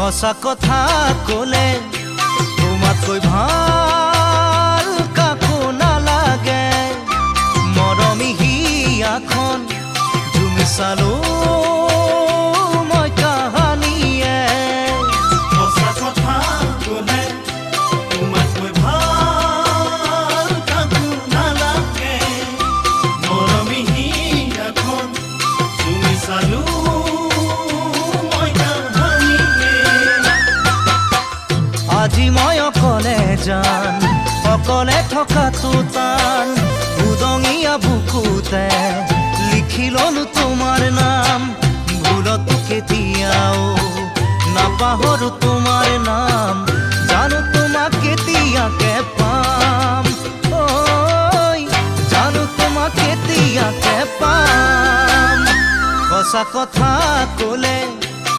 সঁচা কথা ক'লে তোমাতকৈ ভাল কাকো নালাগে। মৰমী হিয়াখন জুমি চালো মই কাহানিয়ে। সঁচা কথা ক'লে তোমাতকৈ ভাল কাকো নালাগে। মৰমী হিয়াখন জুমি চালো আজি মই অকলে যান, অকলে থকাটো টান। উদঙীয়া বুকুতে লিখি ললো তোমাৰ নাম। ভুলতো কেতিয়াও নাপাহৰো তোমাৰ নাম। জানো তোমাক কেতিয়াকে পাম, ঐ জানো তোমাক কেতিয়াকে পাম। সঁচা কথা ক'লে